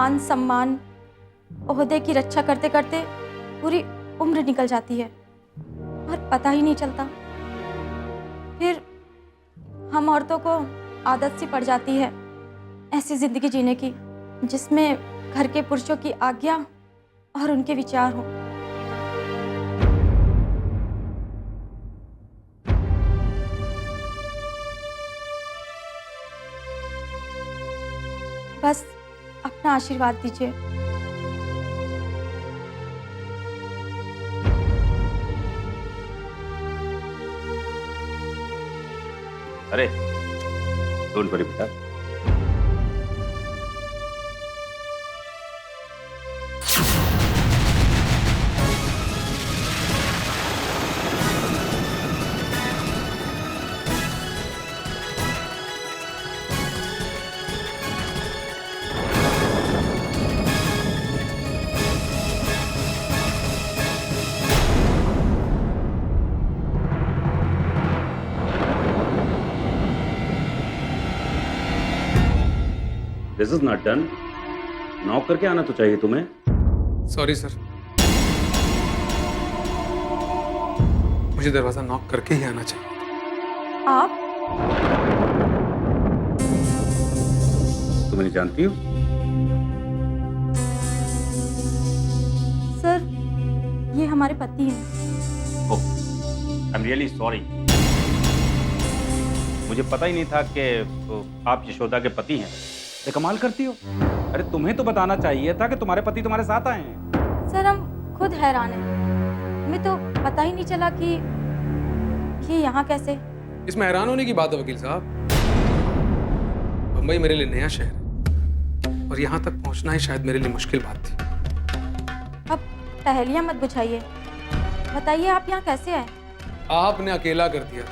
मान सम्मान, ओहदे की रक्षा करते करते पूरी उम्र निकल जाती है और पता ही नहीं चलता। फिर हम औरतों को आदत सी पड़ जाती है ऐसी जिंदगी जीने की जिसमें घर के पुरुषों की आज्ञा और उनके विचार हों। बस अपना आशीर्वाद दीजिए। अरे डोंट वरी बेटा। This is not done. Knock करके आना तो चाहिए तुम्हें। सॉरी सर, मुझे दरवाजा नॉक करके ही आना चाहिए। आप तुम नहीं जानती हो? सर, ये हमारे पति हैं। ओह, आई एम रियली सॉरी। मुझे पता ही नहीं था कि आप यशोदा के पति हैं। ये कमाल करती हो। अरे तुम्हें तो बताना चाहिए था कि तुम्हारे पति तुम्हारे साथ आए हैं। सर, हम खुद हैरान हैं। हमें तो पता ही नहीं चला कि यहाँ कैसे। इसमें हैरान होने की बात है वकील साहब। बम्बई मेरे लिए नया शहर है और यहाँ तक पहुँचना ही शायद मेरे लिए मुश्किल बात थी। अब पहेलियाँ मत बुझाइए, बताइए आप यहाँ कैसे आए? आपने अकेला कर दिया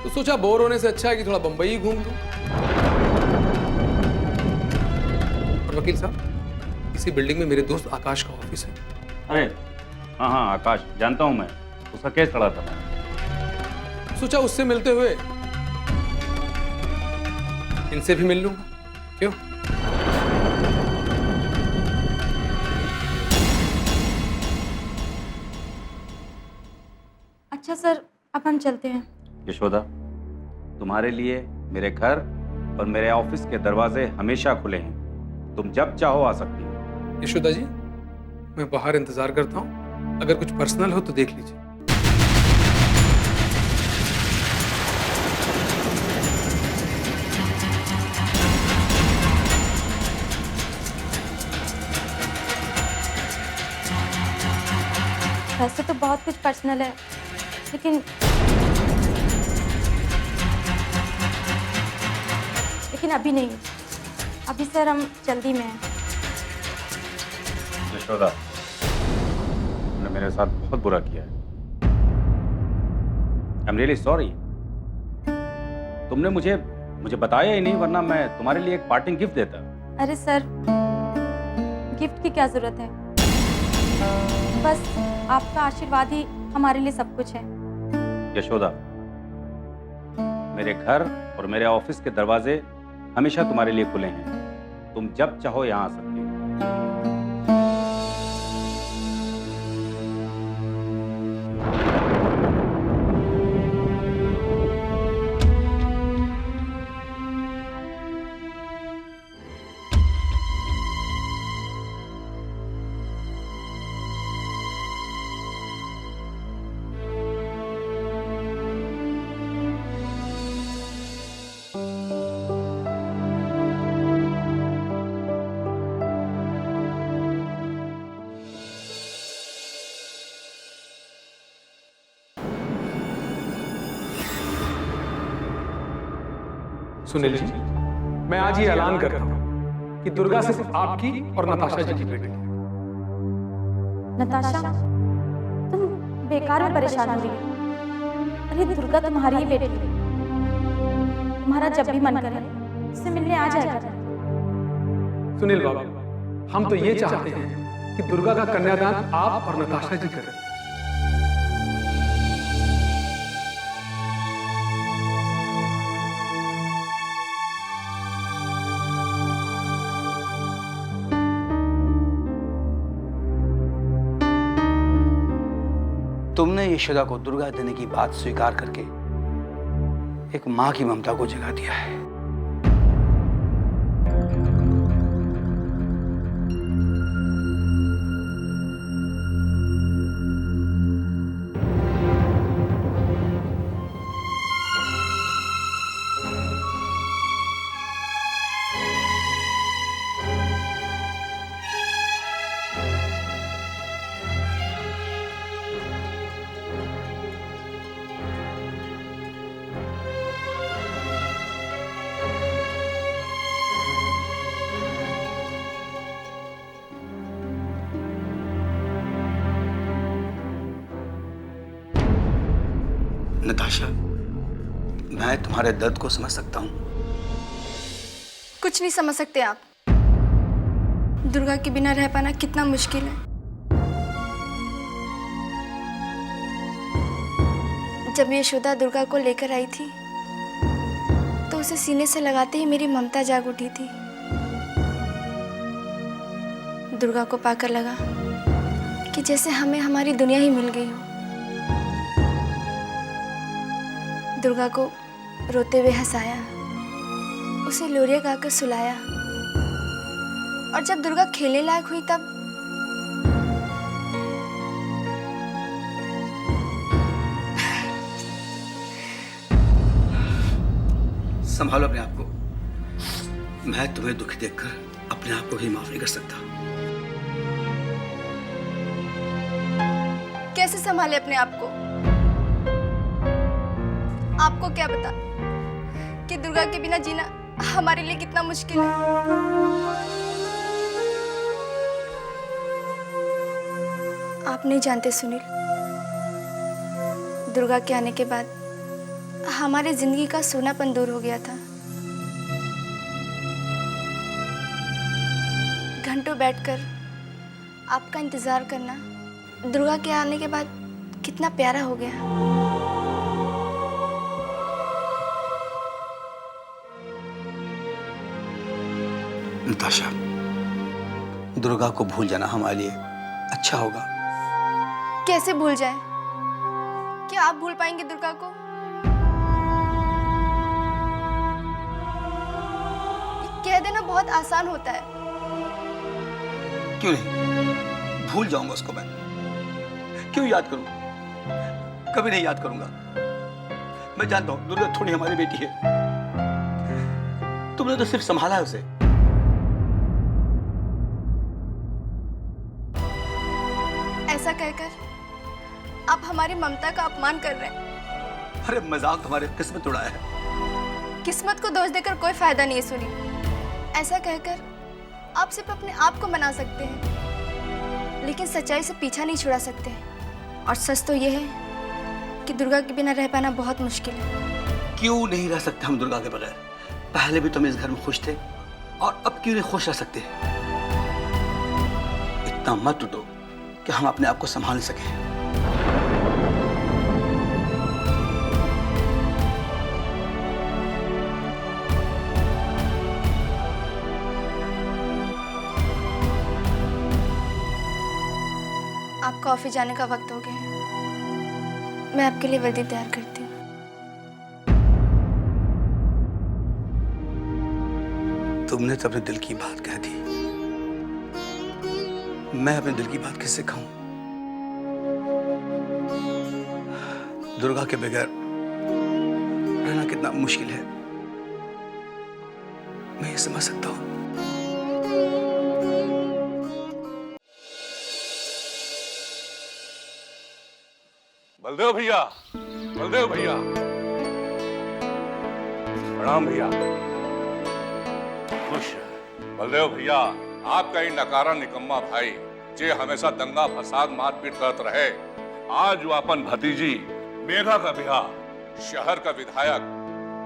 तो सोचा बोर होने से अच्छा है कि थोड़ा बम्बई ही घूम लूं। और वकील साहब, इसी बिल्डिंग में मेरे दोस्त आकाश का ऑफिस है। अरे हाँ हाँ, आकाश जानता हूँ मैं, उसका केस लड़ा था मैं। सोचा उससे मिलते हुए इनसे भी मिल लूंगा। क्यों? अच्छा सर, अब हम चलते हैं। यशोदा, तुम्हारे लिए मेरे घर और मेरे ऑफिस के दरवाजे हमेशा खुले हैं। तुम जब चाहो आ सकती हो। यशोदा जी, मैं बाहर इंतजार करता हूँ। अगर कुछ पर्सनल हो तो देख लीजिए। वैसे तो बहुत कुछ पर्सनल है, लेकिन अभी नहीं। अभी सर हम जल्दी में हैं। यशोदा, तुमने मेरे साथ बहुत बुरा किया है। I am really sorry. तुमने मुझे बताया ही नहीं, वरना मैं तुम्हारे लिए एक पार्टिंग गिफ्ट देता। अरे सर, गिफ्ट की क्या जरूरत है? बस आपका आशीर्वाद ही हमारे लिए सब कुछ है। यशोदा, मेरे घर और मेरे ऑफिस के दरवाजे हमेशा तुम्हारे लिए खुले हैं। तुम जब चाहो यहाँ आ सकती हो। सुनील जी, मैं आज ये ऐलान करता हूँ कि दुर्गा सिर्फ आपकी और नताशा जी की बेटी है। नताशा, तुम बेकार में परेशान हो रही हो। अरे दुर्गा तुम्हारी ही बेटी है। तुम्हारा जब भी मन करे उससे मिलने आ जाएगा। सुनील बाबू, हम तो ये चाहते हैं कि दुर्गा का कन्यादान आप और नताशा जी करें। तुमने यशोदा को दुर्गा देने की बात स्वीकार करके एक मां की ममता को जगा दिया है। नताशा, मैं तुम्हारे दर्द को समझ सकता हूं। कुछ नहीं समझ सकते आप। दुर्गा के बिना रह पाना कितना मुश्किल है। जब यशोदा दुर्गा को लेकर आई थी तो उसे सीने से लगाते ही मेरी ममता जाग उठी थी। दुर्गा को पाकर लगा कि जैसे हमें हमारी दुनिया ही मिल गई हो। दुर्गा को रोते हुए हंसाया, उसे लोरिया गाकर सुलाया, और जब दुर्गा खेलने लायक हुई तब संभालो अपने आप को। मैं तुम्हें दुखी देखकर अपने आप को भी माफ नहीं कर सकता। कैसे संभाले अपने आप को? आपको क्या पता कि दुर्गा के बिना जीना हमारे लिए कितना मुश्किल है। आप नहीं जानते सुनील, दुर्गा के आने के बाद हमारे जिंदगी का सोनापन दूर हो गया था। घंटों बैठकर आपका इंतजार करना दुर्गा के आने के बाद कितना प्यारा हो गया। नताशा, दुर्गा को भूल जाना हमारे लिए अच्छा होगा। कैसे भूल जाए? क्या आप भूल पाएंगे दुर्गा को? कह देना बहुत आसान होता है। क्यों नहीं, भूल जाऊंगा उसको मैं। क्यों याद करूं? कभी नहीं याद करूंगा। मैं जानता हूं दुर्गा थोड़ी हमारी बेटी है। तुमने तो सिर्फ संभाला है उसे। ऐसा कहकर आप हमारी ममता का अपमान कर रहे हैं। अरे मजाक तुम्हारे किस्मत उड़ाया है। किस्मत को दोष देकर कोई फायदा नहीं है सुनील। ऐसा कहकर आप सिर्फ अपने आप को मना सकते हैं, लेकिन सच्चाई से पीछा नहीं छुड़ा सकते। और सच तो यह है कि दुर्गा के बिना रह पाना बहुत मुश्किल है। क्यों नहीं रह सकते हम दुर्गा के बगैर? पहले भी तुम इस घर में खुश थे, और अब क्यों नहीं खुश रह सकते? इतना मत टूटो कि हम अपने आप को संभाल नहीं सके। आपका ऑफिस जाने का वक्त हो गया है। मैं आपके लिए वर्दी तैयार करती हूँ। तुमने तो अपने दिल की बात कह दी। मैं अपने दिल की बात किससे कहूं? दुर्गा के बगैर रहना कितना मुश्किल है, मैं ये समझ सकता हूं। बलदेव भैया, बलदेव भैया, प्रणाम भैया। खुश बलदेव भैया, आपका ही नकारा निकम्मा भाई जे हमेशा दंगा फसाद मारपीट करते रहे, आज वो अपन भतीजी मेघा का बिहार शहर का विधायक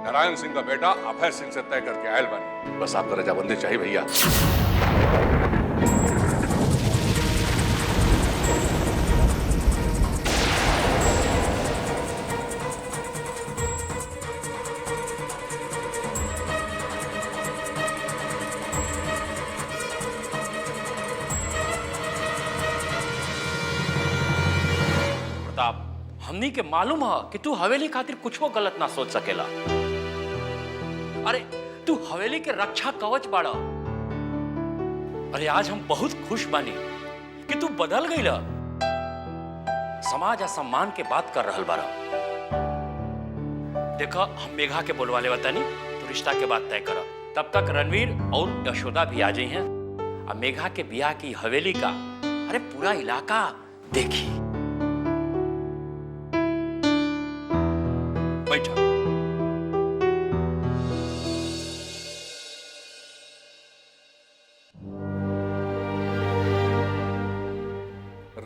नारायण सिंह का बेटा अभय सिंह से तय करके आयल बनी। बस आपका रजाबंदी चाहिए भैया। प्रताप, हमनी के मालूम है कि तू हवेली खातिर कुछो गलत ना सोच सकेला। अरे तू हवेली के रक्षा कवच बाड़ा। अरे आज हम बहुत खुश बानी कि तू बदल गईला, समाज और सम्मान के बात कर रहल बारा। देखा, हम मेघा के बोलवाले बतानी, तो रिश्ता के बात तय करा। तब तक रणवीर और यशोदा भी आ जाई हैं। अब मेघा के बियाह की हवेली का अरे पूरा इलाका देखी। बैठा।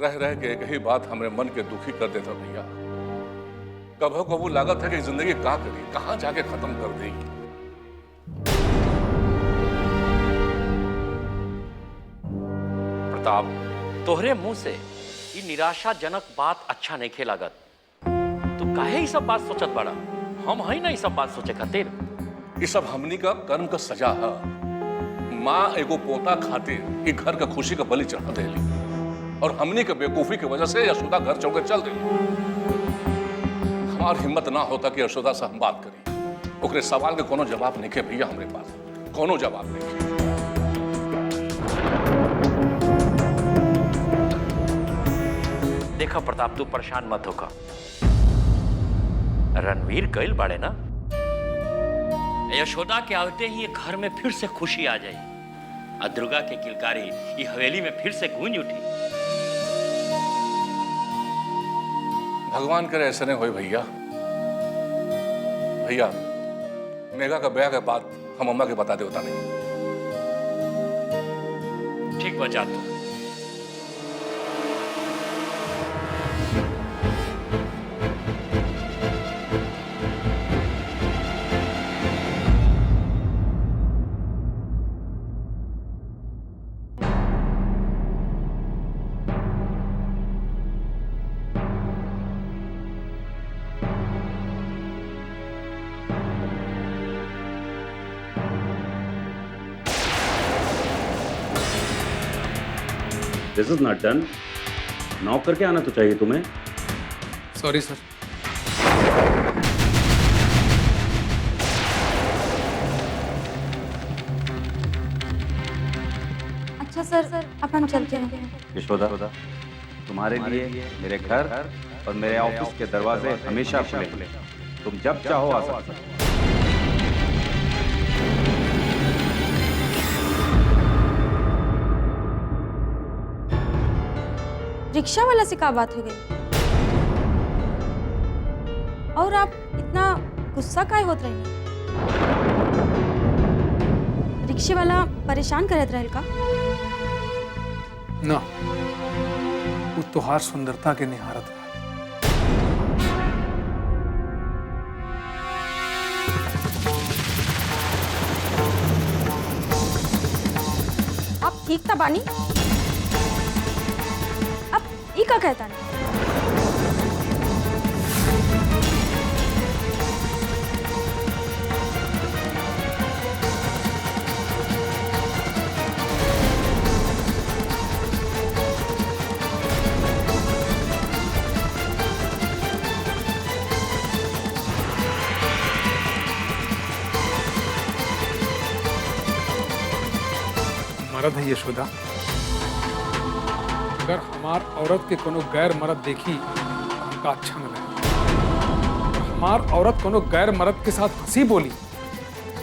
रह रह के एक ही बात हमारे मन के दुखी कर देता भैया। कभो कभू लागत है कि जिंदगी का करी, कहां जाके खत्म कर देगी। प्रताप, तोहरे मुंह से ये निराशाजनक बात अच्छा नहीं खेलागत। तू काहे ये सब बात सोचत बड़ा? हम है ना ये सब बात सोचे खातिर। ये सब हमनी का कर्म का सजा है। माँ एगो पोता खातिर ये घर का खुशी का बलि चढ़ा देली, और हमनी के बेवकूफी की वजह से यशोदा घर छोड़ के चल गई। हमार हिम्मत ना होता कि यशोदा से हम बात करी। ओकरे सवाल के कोनो जवाब नहीं के भैया, हमरे पास कोनो जवाब नहीं के। देखा प्रताप, तू परेशान मत होगा। रणवीर गइल बाड़े ना, यशोदा के आते ही ये घर में फिर से खुशी आ जाई, और दुर्गा के किलकारी ये हवेली में फिर से गूंज उठी। भगवान करे ऐसे नहीं होए भैया। भैया, मेघा का ब्याह के बाद हम अम्मा के बता दे होता नहीं। ठीक बचा तू। This is not done. Knock करके आना तो चाहिए तुम्हें। Sorry sir. अच्छा सर, अब हम चलते हैं। यशोदा, तुम्हारे लिए मेरे घर और मेरे ऑफिस के दरवाजे हमेशा खुले हैं। तुम जब चाहो आ सकते हो। रिक्शा वाला से क्या बात हो गई? और आप इतना गुस्सा काहे होत रही? रिक्शे वाला परेशान करत रहल का? ना, वो तोहार सुंदरता के निहारत रहा। आप ठीक था बानी? अब ई का कहता नहीं? मर्द है यशोदा। अगर हमार औरत के कोनो गैर मर्द देखी हमका अच्छा न लगे। हमार औरत कोनो गैर मर्द के साथ हंसी बोली,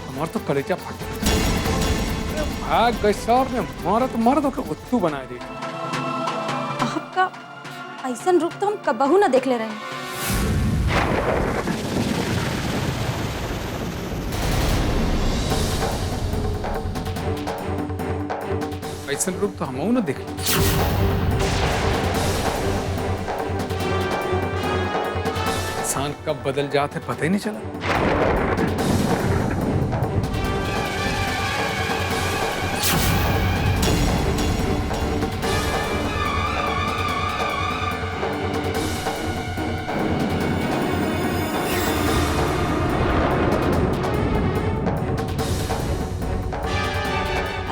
हमार तो कलेजा फट गया। भाग गई सर ने मर्द मर्द के उत्तू बना दी। आपका ऐसन रूप तो हम कबहू न देख ले रहे हैं। ऐसा रूप तो हम न देख। इंसान कब बदल जाते पता ही नहीं चला।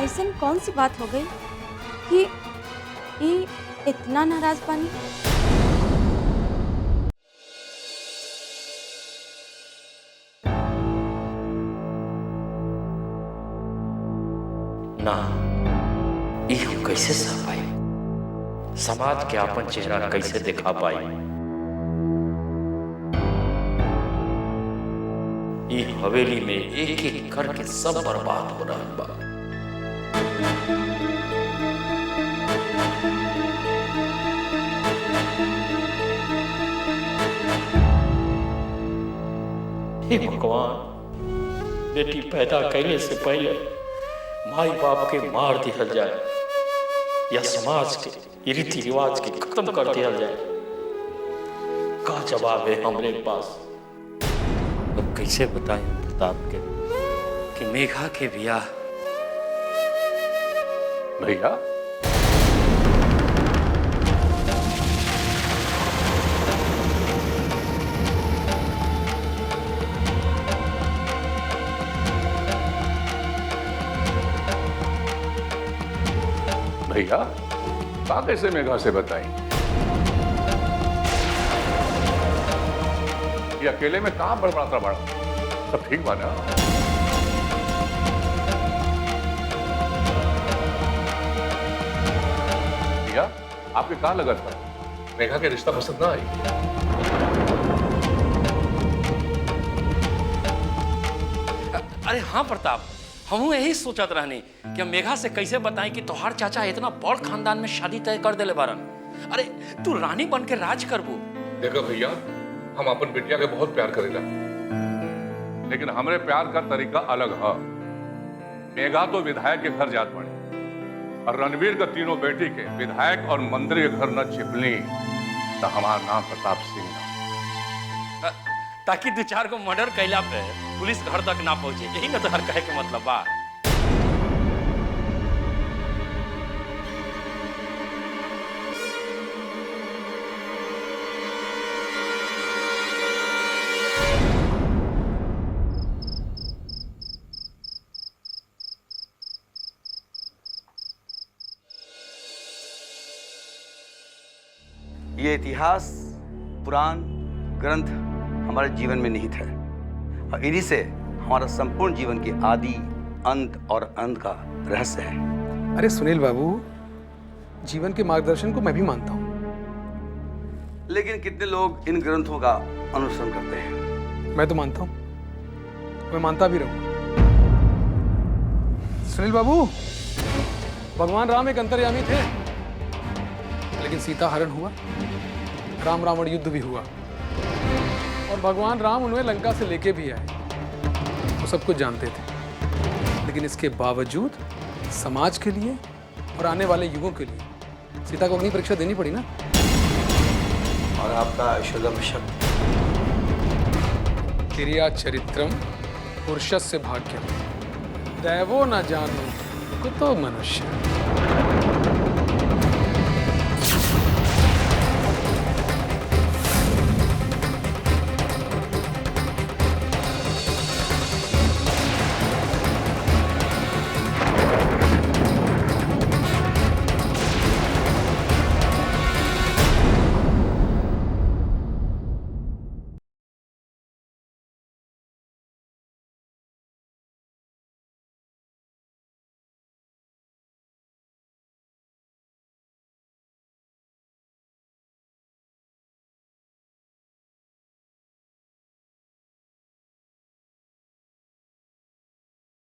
ऐसन कौन सी बात हो गई कि ई इतना नाराज बानी? ना, ये हम कैसे सह पाए? समाज के अपन चेहरा कैसे दिखा पाई? ये हवेली में एक एक करके सब बर्बाद हो रहा बा। हे भगवान, बेटी पैदा करने से पहले माई बाप के मार दिया जाए या समाज के रीति रिवाज के खत्म कर दिया जाए, का जवाब है हमरे पास? अब कैसे बताएं प्रताप के कि मेघा के ब्याह? भैया भैया का कैसे मेघा से बताई? ये अकेले में कहां बड़बड़ाता बड़ा? सब ठीक बा ना? भैया आपके कहां लगा था? मेघा के रिश्ता पसंद ना आई? अरे हाँ प्रताप, हम यही सोचत रहनी कि हम मेघा से कैसे बताएं कि तोहार चाचा इतना बड़ खानदान में शादी तय कर देले बारन। अरे तू रानी बन के राज करबू। देखो भैया, हम अपन बिटिया के बहुत प्यार करेला, लेकिन हमरे प्यार का तरीका अलग है। मेघा तो विधायक के घर जात पड़े और रणवीर के तीनों बेटी के विधायक और मंत्री के घर न छिपली तो हमारा नाम प्रताप सिंह ना। ताकि दो चार को मर्डर कैला पे पुलिस घर तक ना पहुंचे, यही ना तो हर कहे के मतलब बा। ये इतिहास, पुराण, ग्रंथ हमारे जीवन में निहित है और इन्हीं से हमारा संपूर्ण जीवन के आदि, अंत और अंत का रहस्य है। अरे सुनील बाबू, जीवन के मार्गदर्शन को मैं भी मानता हूँ, लेकिन कितने लोग इन ग्रंथों का अनुसरण करते हैं? मैं तो मानता हूँ, मैं मानता भी रहूंगा। सुनील बाबू, भगवान राम एक अंतर्यामी थे, लेकिन सीता हरण हुआ, राम रावण युद्ध भी हुआ और भगवान राम उन्हें लंका से लेके भी आए। वो सब कुछ जानते थे, लेकिन इसके बावजूद समाज के लिए और आने वाले युगों के लिए सीता को अग्नि परीक्षा देनी पड़ी ना। और आपका शुभम शब्द तिरिया चरित्रम पुरुषस्य भाग्यम दैवो न जानो कुतो मनुष्य।